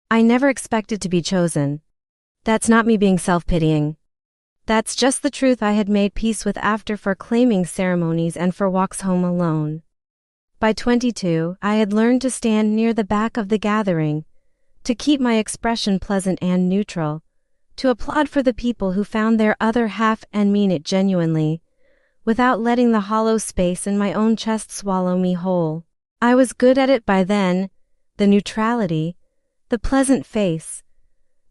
I never expected to be chosen. That's not me being self-pitying. That's just the truth I had made peace with after for claiming ceremonies and for walks home alone. By 22, I had learned to stand near the back of the gathering, to keep my expression pleasant and neutral, to applaud for the people who found their other half and mean it genuinely, without letting the hollow space in my own chest swallow me whole. I was good at it by then, the neutrality, the pleasant face,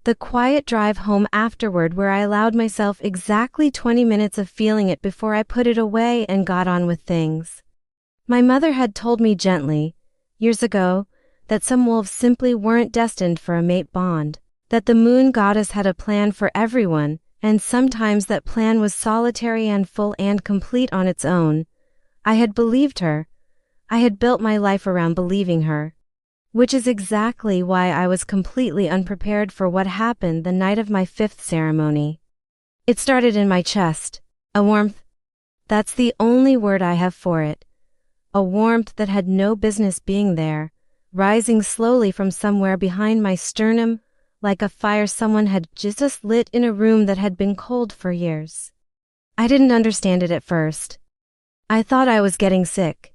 the quiet drive home afterward where I allowed myself exactly 20 minutes of feeling it before I put it away and got on with things. My mother had told me gently, years ago, that some wolves simply weren't destined for a mate bond, that the moon goddess had a plan for everyone, and sometimes that plan was solitary and full and complete on its own. I had believed her. I had built my life around believing her. Which is exactly why I was completely unprepared for what happened the night of my 5th ceremony. It started in my chest, a warmth. That's the only word I have for it. A warmth that had no business being there, rising slowly from somewhere behind my sternum, like a fire someone had just lit in a room that had been cold for years. I didn't understand it at first. I thought I was getting sick.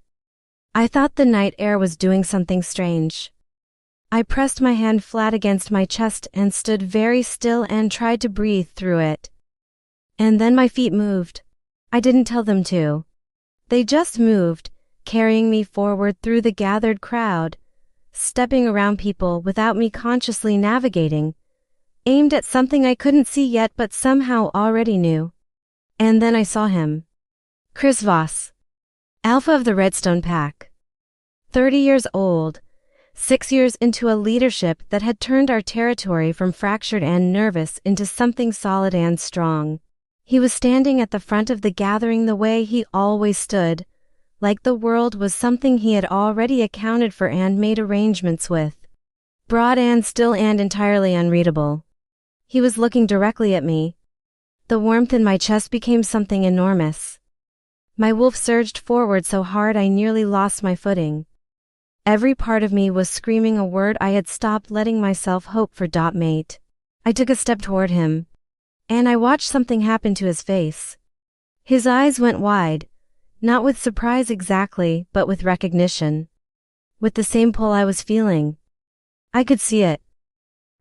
I thought the night air was doing something strange. I pressed my hand flat against my chest and stood very still and tried to breathe through it. And then my feet moved. I didn't tell them to. They just moved, carrying me forward through the gathered crowd, stepping around people without me consciously navigating, aimed at something I couldn't see yet but somehow already knew. And then I saw him. Chris Voss. Alpha of the Redstone Pack. 30 years old, 6 years into a leadership that had turned our territory from fractured and nervous into something solid and strong. He was standing at the front of the gathering the way he always stood, like the world was something he had already accounted for and made arrangements with. Broad and still and entirely unreadable. He was looking directly at me. The warmth in my chest became something enormous. My wolf surged forward so hard I nearly lost my footing. Every part of me was screaming a word I had stopped letting myself hope for. Mate. I took a step toward him. And I watched something happen to his face. His eyes went wide. Not with surprise exactly, but with recognition. With the same pull I was feeling. I could see it.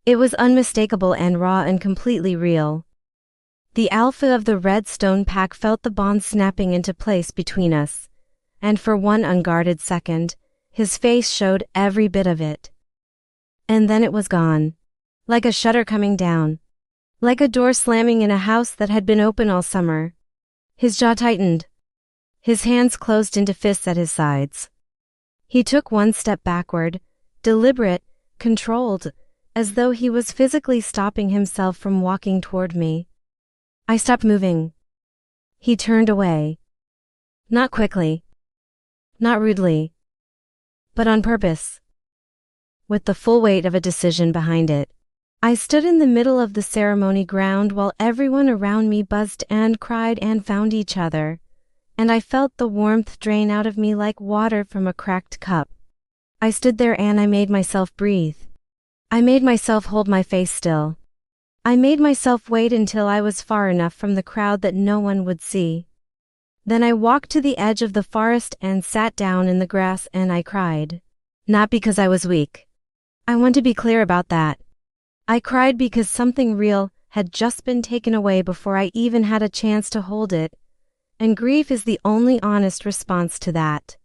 It was unmistakable and raw and completely real. The alpha of the Redstone Pack felt the bond snapping into place between us, and for one unguarded second, his face showed every bit of it. And then it was gone. Like a shutter coming down. Like a door slamming in a house that had been open all summer. His jaw tightened. His hands closed into fists at his sides. He took one step backward, deliberate, controlled, as though he was physically stopping himself from walking toward me. I stopped moving. He turned away. Not quickly. Not rudely. But on purpose. With the full weight of a decision behind it. I stood in the middle of the ceremony ground while everyone around me buzzed and cried and found each other. And I felt the warmth drain out of me like water from a cracked cup. I stood there and I made myself breathe. I made myself hold my face still. I made myself wait until I was far enough from the crowd that no one would see. Then I walked to the edge of the forest and sat down in the grass and I cried. Not because I was weak. I want to be clear about that. I cried because something real had just been taken away before I even had a chance to hold it. And grief is the only honest response to that.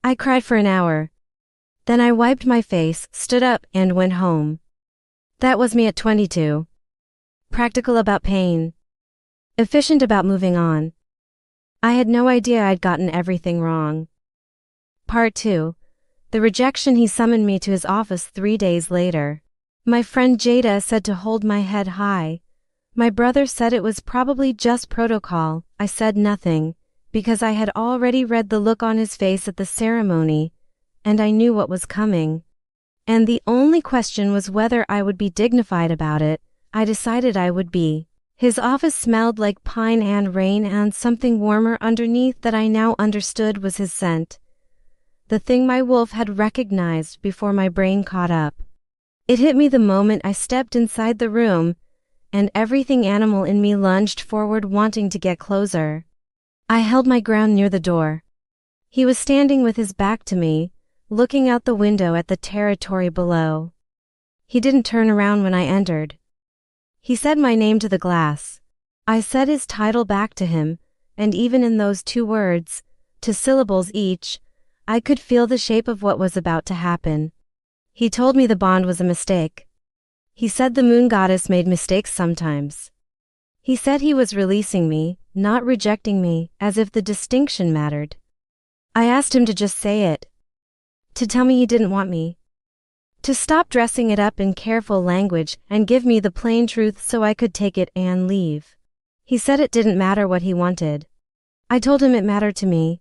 I cried for an hour. Then I wiped my face, stood up, and went home. That was me at 22. Practical about pain. Efficient about moving on. I had no idea I'd gotten everything wrong. Part 2. The rejection. He summoned me to his office 3 days later. My friend Jada said to hold my head high. My brother said it was probably just protocol. I said nothing, because I had already read the look on his face at the ceremony, and I knew what was coming. And the only question was whether I would be dignified about it. I decided I would be. His office smelled like pine and rain and something warmer underneath that I now understood was his scent. The thing my wolf had recognized before my brain caught up. It hit me the moment I stepped inside the room, and everything animal in me lunged forward wanting to get closer. I held my ground near the door. He was standing with his back to me, looking out the window at the territory below. He didn't turn around when I entered. He said my name to the glass. I said his title back to him, and even in those 2 words, 2 syllables each, I could feel the shape of what was about to happen. He told me the bond was a mistake. He said the moon goddess made mistakes sometimes. He said he was releasing me, not rejecting me, as if the distinction mattered. I asked him to just say it. To tell me he didn't want me. To stop dressing it up in careful language and give me the plain truth so I could take it and leave. He said it didn't matter what he wanted. I told him it mattered to me.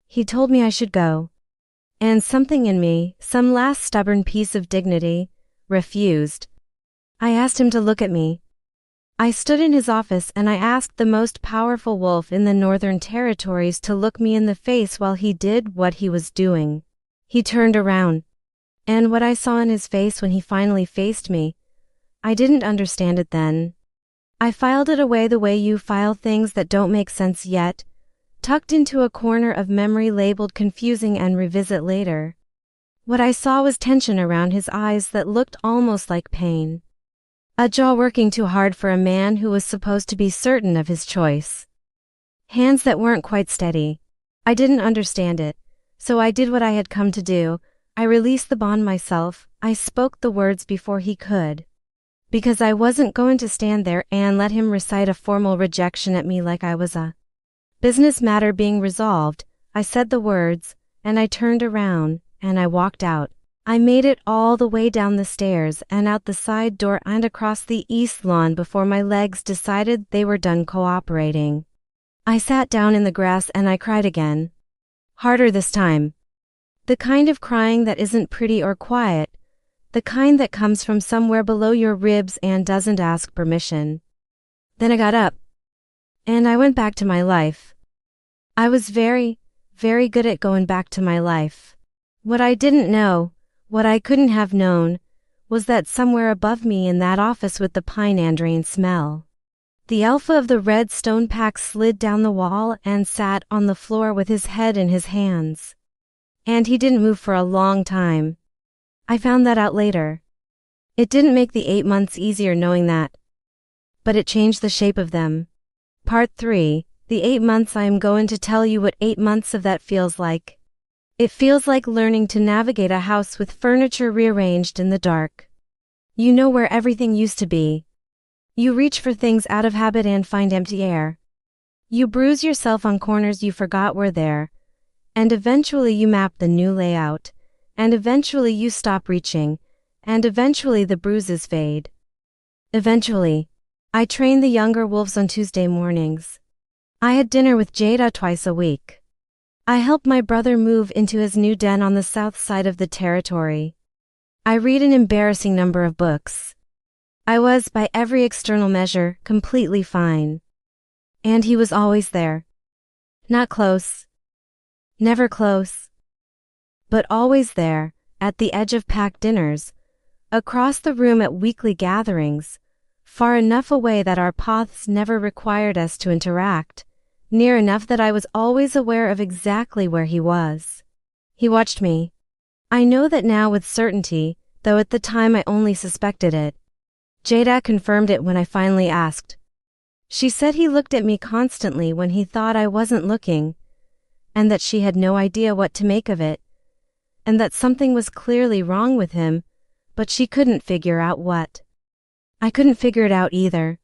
He told me I should go. And something in me, some last stubborn piece of dignity, refused. I asked him to look at me. I stood in his office and I asked the most powerful wolf in the Northern Territories to look me in the face while he did what he was doing. He turned around. And what I saw in his face when he finally faced me, I didn't understand it then. I filed it away the way you file things that don't make sense yet, tucked into a corner of memory labeled confusing and revisit later. What I saw was tension around his eyes that looked almost like pain. A jaw working too hard for a man who was supposed to be certain of his choice. Hands that weren't quite steady. I didn't understand it, so I did what I had come to do. I released the bond myself. I spoke the words before he could. Because I wasn't going to stand there and let him recite a formal rejection at me like I was a business matter being resolved. I said the words, and I turned around, and I walked out. I made it all the way down the stairs and out the side door and across the east lawn before my legs decided they were done cooperating. I sat down in the grass and I cried again. Harder this time. The kind of crying that isn't pretty or quiet, the kind that comes from somewhere below your ribs and doesn't ask permission. Then I got up, and I went back to my life. I was very, very good at going back to my life. What I didn't know, what I couldn't have known, was that somewhere above me in that office with the pine andrane smell, the alpha of the red stone pack slid down the wall and sat on the floor with his head in his hands. And he didn't move for a long time. I found that out later. It didn't make the 8 months easier knowing that. But it changed the shape of them. Part 3, the 8 months. I am going to tell you what 8 months of that feels like. It feels like learning to navigate a house with furniture rearranged in the dark. You know where everything used to be. You reach for things out of habit and find empty air. You bruise yourself on corners you forgot were there. And eventually you map the new layout. And eventually you stop reaching. And eventually the bruises fade. Eventually. I train the younger wolves on Tuesday mornings. I had dinner with Jada twice a week. I helped my brother move into his new den on the south side of the territory. I read an embarrassing number of books. I was, by every external measure, completely fine. And he was always there. Not close. Never close. But always there, at the edge of packed dinners, across the room at weekly gatherings, far enough away that our paths never required us to interact. Near enough that I was always aware of exactly where he was. He watched me. I know that now with certainty, though at the time I only suspected it. Jada confirmed it when I finally asked. She said he looked at me constantly when he thought I wasn't looking, and that she had no idea what to make of it, and that something was clearly wrong with him, but she couldn't figure out what. I couldn't figure it out either.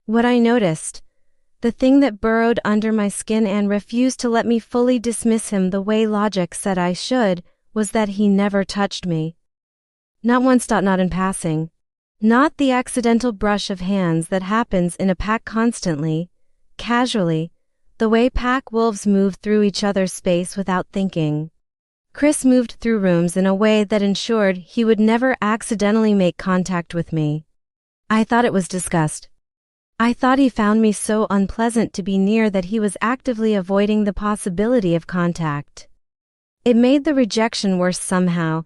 What I noticed, the thing that burrowed under my skin and refused to let me fully dismiss him the way logic said I should, was that he never touched me. Not once. Not in passing. Not the accidental brush of hands that happens in a pack constantly, casually, the way pack wolves move through each other's space without thinking. Chris moved through rooms in a way that ensured he would never accidentally make contact with me. I thought it was disgust. I thought he found me so unpleasant to be near that he was actively avoiding the possibility of contact. It made the rejection worse somehow,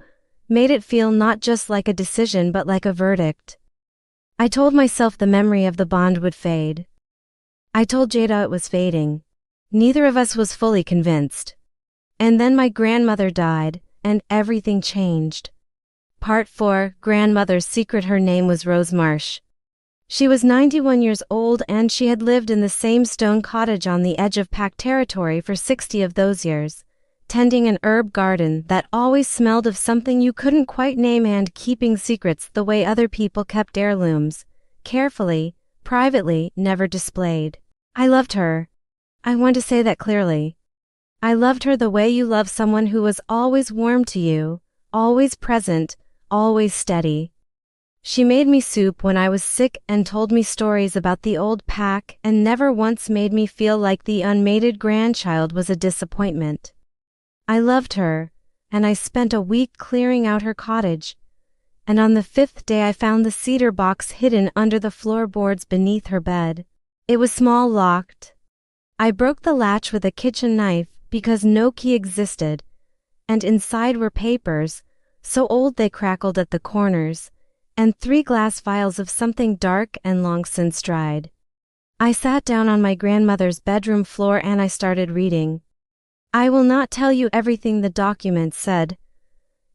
made it feel not just like a decision but like a verdict. I told myself the memory of the bond would fade. I told Jada it was fading. Neither of us was fully convinced. And then my grandmother died, and everything changed. Part 4, Grandmother's Secret. Her name was Rose Marsh. She was 91 years old and she had lived in the same stone cottage on the edge of Pack territory for 60 of those years, tending an herb garden that always smelled of something you couldn't quite name and keeping secrets the way other people kept heirlooms, carefully, privately, never displayed. I loved her. I want to say that clearly. I loved her the way you love someone who was always warm to you, always present, always steady. She made me soup when I was sick and told me stories about the old Pack and never once made me feel like the unmated grandchild was a disappointment. I loved her, and I spent a week clearing out her cottage, and on the 5th day I found the cedar box hidden under the floorboards beneath her bed. It was small, locked. I broke the latch with a kitchen knife because no key existed, and inside were papers, so old they crackled at the corners, and 3 glass vials of something dark and long since dried. I sat down on my grandmother's bedroom floor and I started reading. I will not tell you everything the document said,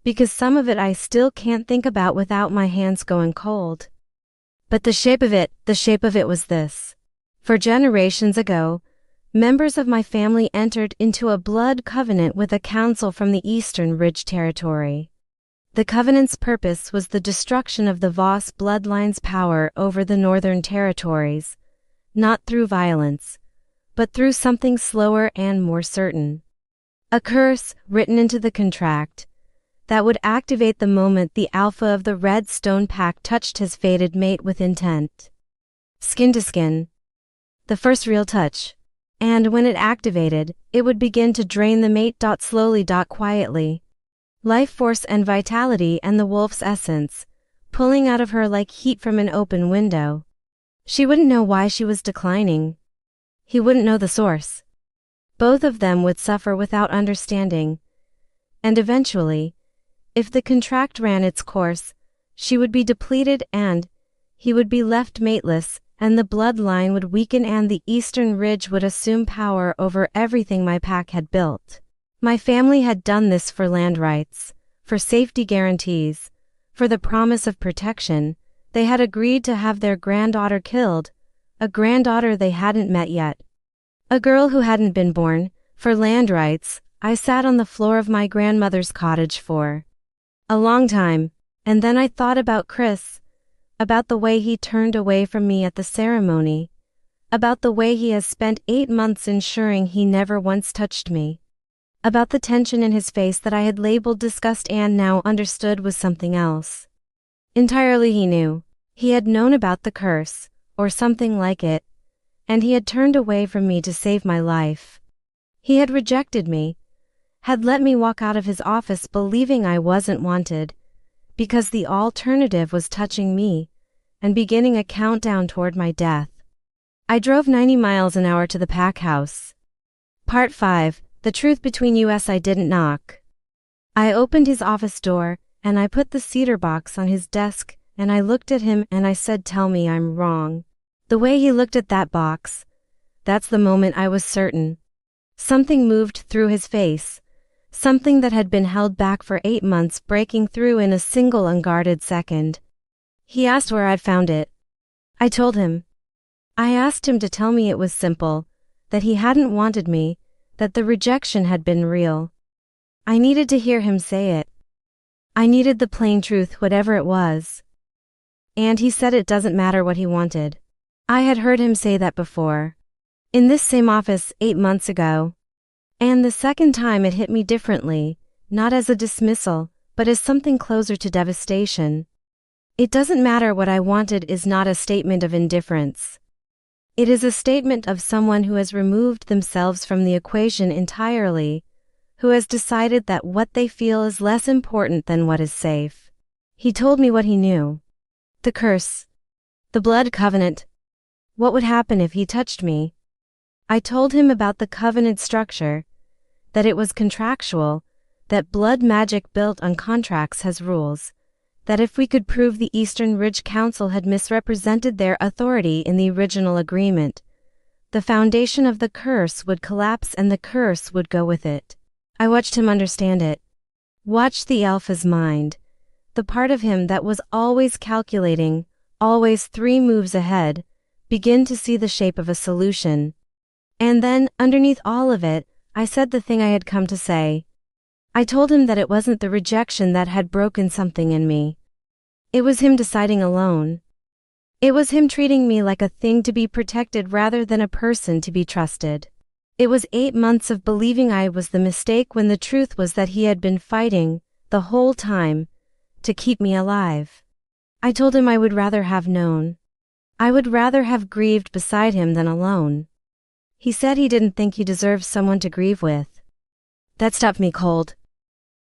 because some of it I still can't think about without my hands going cold. But the shape of it was this. For generations ago, members of my family entered into a blood covenant with a council from the Eastern Ridge Territory. The covenant's purpose was the destruction of the Voss bloodline's power over the Northern Territories, not through violence, but through something slower and more certain. A curse, written into the contract, that would activate the moment the alpha of the Red Stone Pack touched his fated mate with intent. Skin to skin. The first real touch. And when it activated, it would begin to drain the mate. Slowly, quietly. Life force and vitality and the wolf's essence, pulling out of her like heat from an open window. She wouldn't know why she was declining. He wouldn't know the source. Both of them would suffer without understanding. And eventually, if the contract ran its course, she would be depleted and he would be left mateless, and the bloodline would weaken and the Eastern Ridge would assume power over everything my pack had built. My family had done this for land rights, for safety guarantees, for the promise of protection. They had agreed to have their granddaughter killed, a granddaughter they hadn't met yet. A girl who hadn't been born. For land rights, I sat on the floor of my grandmother's cottage for a long time, and then I thought about Chris, about the way he turned away from me at the ceremony, about the way he has spent 8 months ensuring he never once touched me. About the tension in his face that I had labeled disgust and now understood was something else. Entirely he knew. He had known about the curse, or something like it, and he had turned away from me to save my life. He had rejected me, had let me walk out of his office believing I wasn't wanted, because the alternative was touching me, and beginning a countdown toward my death. I drove 90 miles an hour to the Pack house. Part 5. The truth between us. I didn't knock. I opened his office door, and I put the cedar box on his desk, and I looked at him and I said, "Tell me I'm wrong." The way he looked at that box, that's the moment I was certain. Something moved through his face, something that had been held back for 8 months breaking through in a single unguarded second. He asked where I'd found it. I told him. I asked him to tell me it was simple, that he hadn't wanted me, that the rejection had been real. I needed to hear him say it. I needed the plain truth, whatever it was. And he said it doesn't matter what he wanted. I had heard him say that before. In this same office 8 months ago. And the second time it hit me differently, not as a dismissal, but as something closer to devastation. It doesn't matter what I wanted is not a statement of indifference. It is a statement of someone who has removed themselves from the equation entirely, who has decided that what they feel is less important than what is safe. He told me what he knew. The curse. The blood covenant. What would happen if he touched me? I told him about the covenant structure, that it was contractual, that blood magic built on contracts has rules, that if we could prove the Eastern Ridge Council had misrepresented their authority in the original agreement, the foundation of the curse would collapse and the curse would go with it. I watched him understand it. Watched the alpha's mind, the part of him that was always calculating, always 3 moves ahead, begin to see the shape of a solution. And then, underneath all of it, I said the thing I had come to say. I told him that it wasn't the rejection that had broken something in me. It was him deciding alone. It was him treating me like a thing to be protected rather than a person to be trusted. It was 8 months of believing I was the mistake when the truth was that he had been fighting, the whole time, to keep me alive. I told him I would rather have known. I would rather have grieved beside him than alone. He said he didn't think he deserved someone to grieve with. That stopped me cold.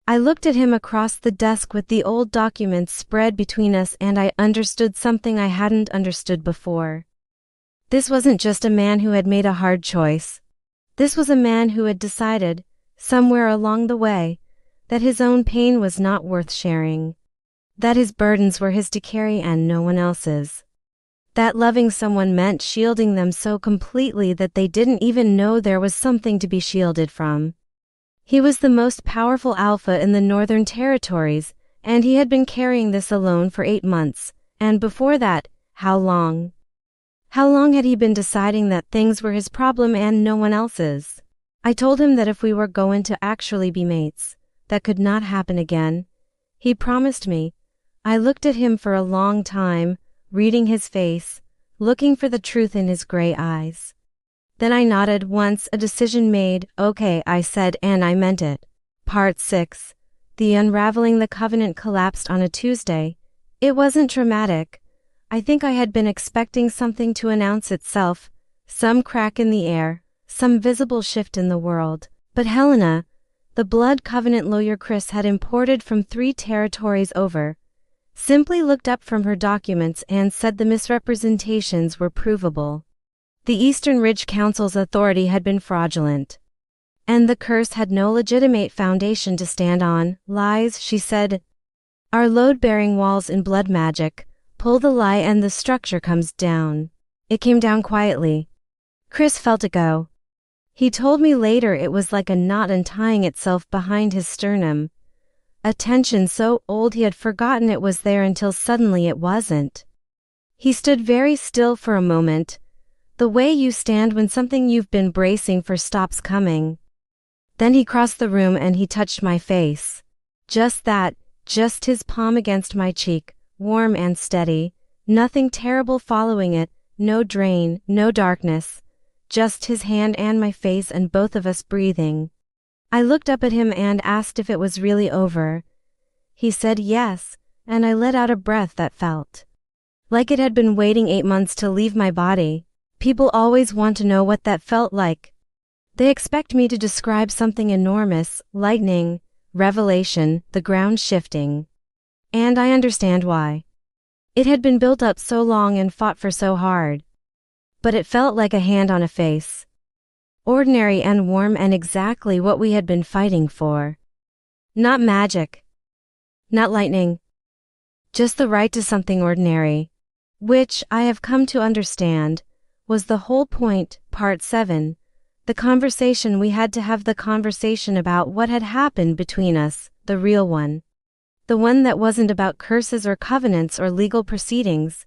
I looked at him across the desk with the old documents spread between us, and I understood something I hadn't understood before. This wasn't just a man who had made a hard choice. This was a man who had decided, somewhere along the way, that his own pain was not worth sharing. That his burdens were his to carry and no one else's. That loving someone meant shielding them so completely that they didn't even know there was something to be shielded from. He was the most powerful alpha in the Northern Territories, and he had been carrying this alone for 8 months, and before that, how long? How long had he been deciding that things were his problem and no one else's? I told him that if we were going to actually be mates, that could not happen again. He promised me. I looked at him for a long time, reading his face, looking for the truth in his gray eyes. Then I nodded. Once a decision made, okay, I said, and I meant it. Part 6. The unraveling. The covenant collapsed on a Tuesday. It wasn't traumatic. I think I had been expecting something to announce itself, some crack in the air, some visible shift in the world. But Helena, the blood covenant lawyer Chris had imported from 3 territories over, simply looked up from her documents and said the misrepresentations were provable. The Eastern Ridge Council's authority had been fraudulent. And the curse had no legitimate foundation to stand on. Lies, she said. Our load-bearing walls in blood magic, pull the lie and the structure comes down. It came down quietly. Chris felt it go. He told me later it was like a knot untying itself behind his sternum. A tension so old he had forgotten it was there until suddenly it wasn't. He stood very still for a moment, the way you stand when something you've been bracing for stops coming. Then he crossed the room and he touched my face. Just that, just his palm against my cheek, warm and steady, nothing terrible following it, no drain, no darkness, just his hand and my face and both of us breathing. I looked up at him and asked if it was really over. He said yes, and I let out a breath that felt like it had been waiting 8 months to leave my body. People always want to know what that felt like. They expect me to describe something enormous, lightning, revelation, the ground shifting. And I understand why. It had been built up so long and fought for so hard. But it felt like a hand on a face. Ordinary and warm and exactly what we had been fighting for. Not magic. Not lightning. Just the right to something ordinary. Which, I have come to understand, was the whole point. Part 7. The conversation we had to have, the conversation about what had happened between us, the real one. The one that wasn't about curses or covenants or legal proceedings.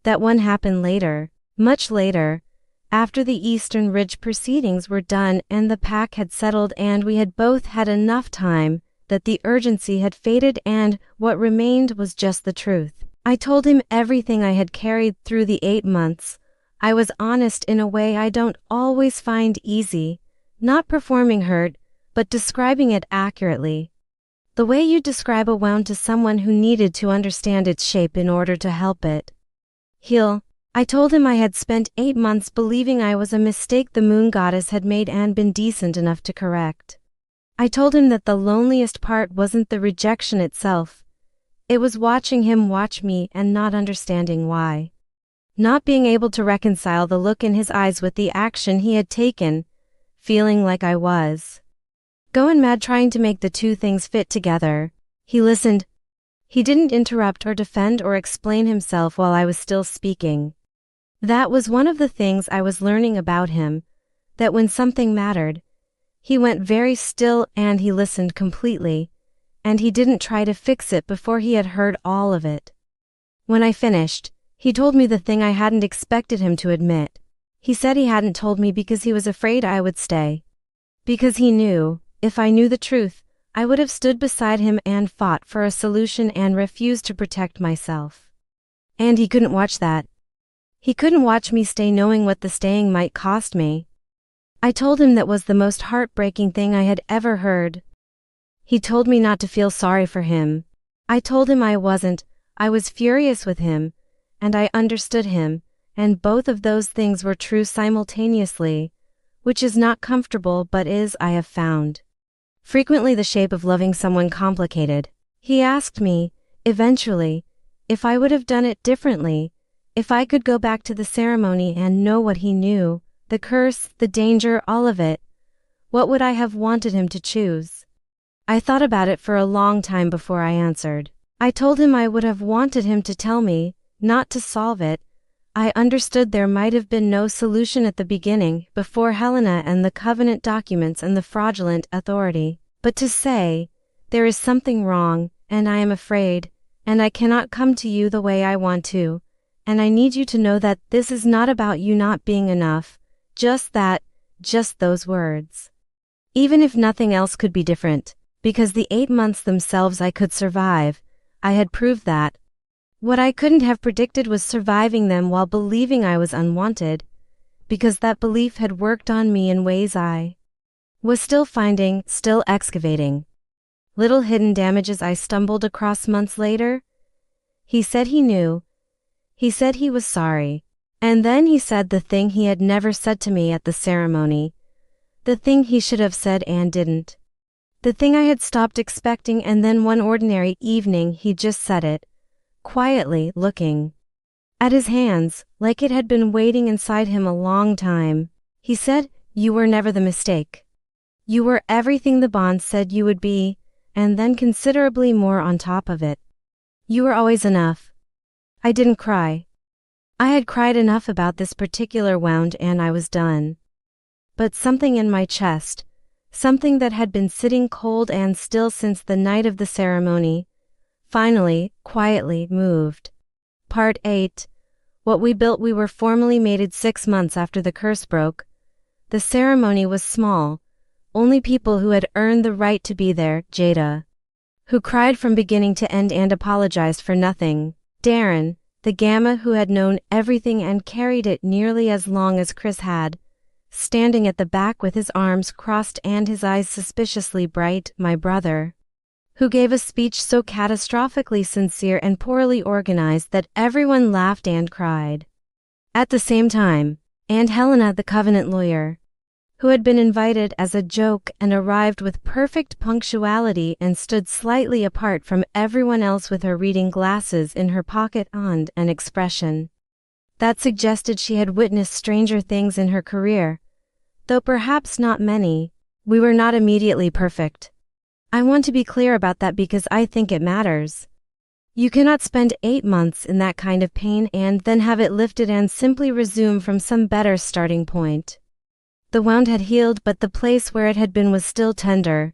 That one happened later, much later, after the Eastern Ridge proceedings were done and the pack had settled and we had both had enough time, that the urgency had faded and what remained was just the truth. I told him everything I had carried through the 8 months. I was honest in a way I don't always find easy, not performing hurt, but describing it accurately. The way you describe a wound to someone who needed to understand its shape in order to help it heal. I told him I had spent 8 months believing I was a mistake the moon goddess had made and been decent enough to correct. I told him that the loneliest part wasn't the rejection itself. It was watching him watch me and not understanding why. Not being able to reconcile the look in his eyes with the action he had taken, feeling like I was going mad trying to make the two things fit together. He listened. He didn't interrupt or defend or explain himself while I was still speaking. That was one of the things I was learning about him, that when something mattered, he went very still and he listened completely, and he didn't try to fix it before he had heard all of it. When I finished, he told me the thing I hadn't expected him to admit. He said he hadn't told me because he was afraid I would stay. Because he knew, if I knew the truth, I would have stood beside him and fought for a solution and refused to protect myself. And he couldn't watch that. He couldn't watch me stay knowing what the staying might cost me. I told him that was the most heartbreaking thing I had ever heard. He told me not to feel sorry for him. I told him I wasn't. I was furious with him, and I understood him, and both of those things were true simultaneously, which is not comfortable but is, I have found, frequently the shape of loving someone complicated. He asked me, eventually, if I would have done it differently, if I could go back to the ceremony and know what he knew, the curse, the danger, all of it. What would I have wanted him to choose? I thought about it for a long time before I answered. I told him I would have wanted him to tell me, not to solve it. I understood there might have been no solution at the beginning, before Helena and the covenant documents and the fraudulent authority, but to say, there is something wrong, and I am afraid, and I cannot come to you the way I want to, and I need you to know that this is not about you not being enough, just that, just those words. Even if nothing else could be different, because the 8 months themselves I could survive, I had proved that. What I couldn't have predicted was surviving them while believing I was unwanted, because that belief had worked on me in ways I was still finding, still excavating. Little hidden damages I stumbled across months later. He said he knew. He said he was sorry. And then he said the thing he had never said to me at the ceremony. The thing he should have said and didn't. The thing I had stopped expecting, and then one ordinary evening he just said it, quietly, looking at his hands, like it had been waiting inside him a long time. He said, "You were never the mistake. You were everything the bond said you would be, and then considerably more on top of it. You were always enough." I didn't cry. I had cried enough about this particular wound and I was done. But something in my chest, something that had been sitting cold and still since the night of the ceremony, finally, quietly moved. Part 8. What we built. We were formally mated 6 months after the curse broke. The ceremony was small, only people who had earned the right to be there, Jada, who cried from beginning to end and apologized for nothing, Darren, the Gamma who had known everything and carried it nearly as long as Chris had, standing at the back with his arms crossed and his eyes suspiciously bright, my brother, who gave a speech so catastrophically sincere and poorly organized that everyone laughed and cried at the same time, and Helena the covenant lawyer, who had been invited as a joke and arrived with perfect punctuality and stood slightly apart from everyone else with her reading glasses in her pocket and an expression that suggested she had witnessed stranger things in her career, though perhaps not many. We were not immediately perfect. I want to be clear about that because I think it matters. You cannot spend 8 months in that kind of pain and then have it lifted and simply resume from some better starting point. The wound had healed, but the place where it had been was still tender.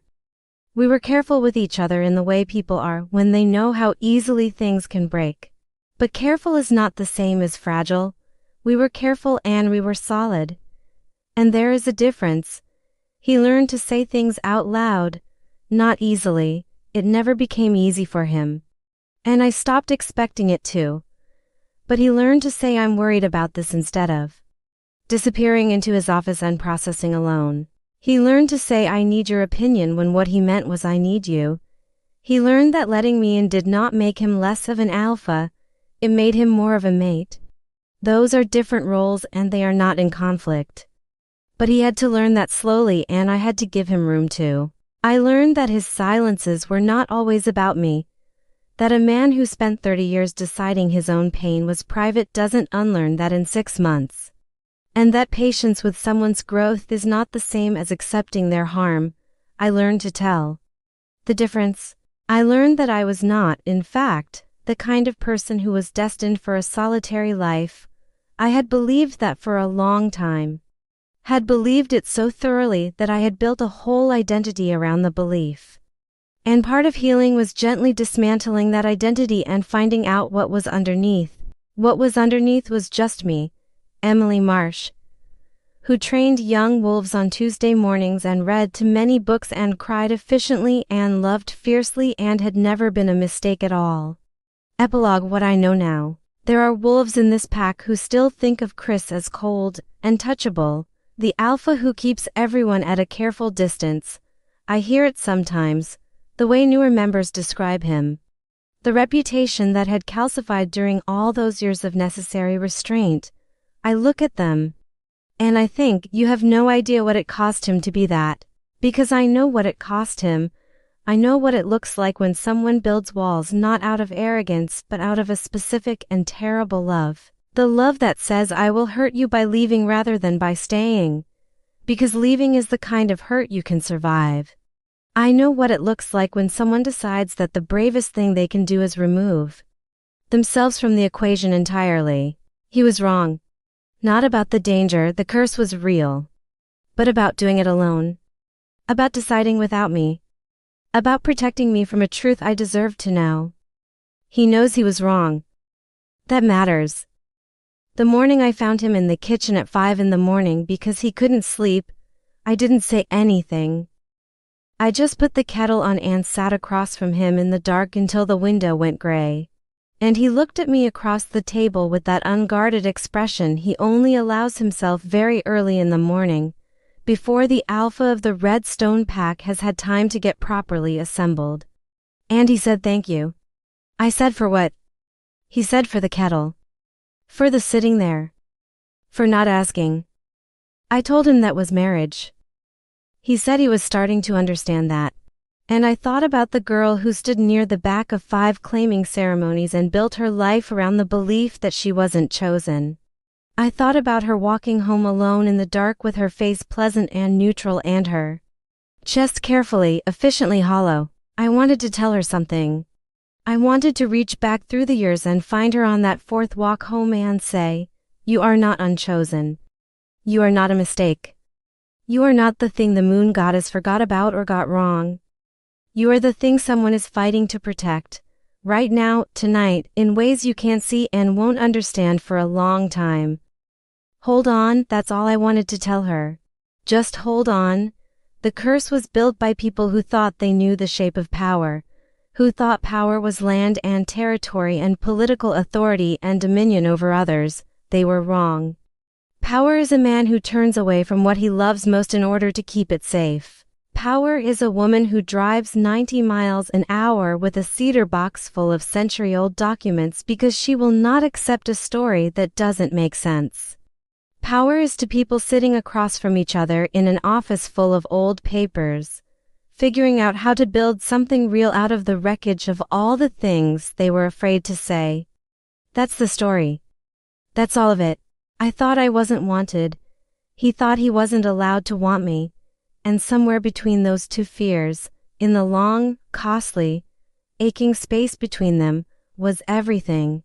We were careful with each other in the way people are when they know how easily things can break. But careful is not the same as fragile. We were careful and we were solid. And there is a difference. He learned to say things out loud, not easily. It never became easy for him. And I stopped expecting it to. But he learned to say I'm worried about this instead of disappearing into his office and processing alone. He learned to say I need your opinion when what he meant was I need you. He learned that letting me in did not make him less of an alpha, it made him more of a mate. Those are different roles and they are not in conflict. But he had to learn that slowly and I had to give him room to. I learned that his silences were not always about me. That a man who spent 30 years deciding his own pain was private doesn't unlearn that in 6 months. And that patience with someone's growth is not the same as accepting their harm. I learned to tell the difference. I learned that I was not, in fact, the kind of person who was destined for a solitary life. I had believed that for a long time. Had believed it so thoroughly that I had built a whole identity around the belief. And part of healing was gently dismantling that identity and finding out what was underneath. What was underneath was just me, Emily Marsh, who trained young wolves on Tuesday mornings and read too many books and cried efficiently and loved fiercely and had never been a mistake at all. Epilogue. What I know now. There are wolves in this pack who still think of Chris as cold and touchable, the alpha who keeps everyone at a careful distance. I hear it sometimes, the way newer members describe him. The reputation that had calcified during all those years of necessary restraint. I look at them, and I think you have no idea what it cost him to be that. Because I know what it cost him. I know what it looks like when someone builds walls not out of arrogance but out of a specific and terrible love. The love that says I will hurt you by leaving rather than by staying. Because leaving is the kind of hurt you can survive. I know what it looks like when someone decides that the bravest thing they can do is remove themselves from the equation entirely. He was wrong. Not about the danger, the curse was real. But about doing it alone. About deciding without me. About protecting me from a truth I deserved to know. He knows he was wrong. That matters. The morning I found him in the kitchen at 5 a.m. because he couldn't sleep, I didn't say anything. I just put the kettle on and sat across from him in the dark until the window went gray. And he looked at me across the table with that unguarded expression he only allows himself very early in the morning, before the alpha of the red stone pack has had time to get properly assembled. And he said thank you. I said for what? He said for the kettle. For the sitting there. For not asking. I told him that was marriage. He said he was starting to understand that. And I thought about the girl who stood near the back of 5 claiming ceremonies and built her life around the belief that she wasn't chosen. I thought about her walking home alone in the dark with her face pleasant and neutral and her chest carefully, efficiently hollow. I wanted to tell her something. I wanted to reach back through the years and find her on that 4th walk home and say, you are not unchosen. You are not a mistake. You are not the thing the moon goddess forgot about or got wrong. You are the thing someone is fighting to protect, right now, tonight, in ways you can't see and won't understand for a long time. Hold on, that's all I wanted to tell her. Just hold on. The curse was built by people who thought they knew the shape of power, who thought power was land and territory and political authority and dominion over others. They were wrong. Power is a man who turns away from what he loves most in order to keep it safe. Power is a woman who drives 90 miles an hour with a cedar box full of century-old documents because she will not accept a story that doesn't make sense. Power is to people sitting across from each other in an office full of old papers, figuring out how to build something real out of the wreckage of all the things they were afraid to say. That's the story. That's all of it. I thought I wasn't wanted. He thought he wasn't allowed to want me. And somewhere between those two fears, in the long, costly, aching space between them, was everything.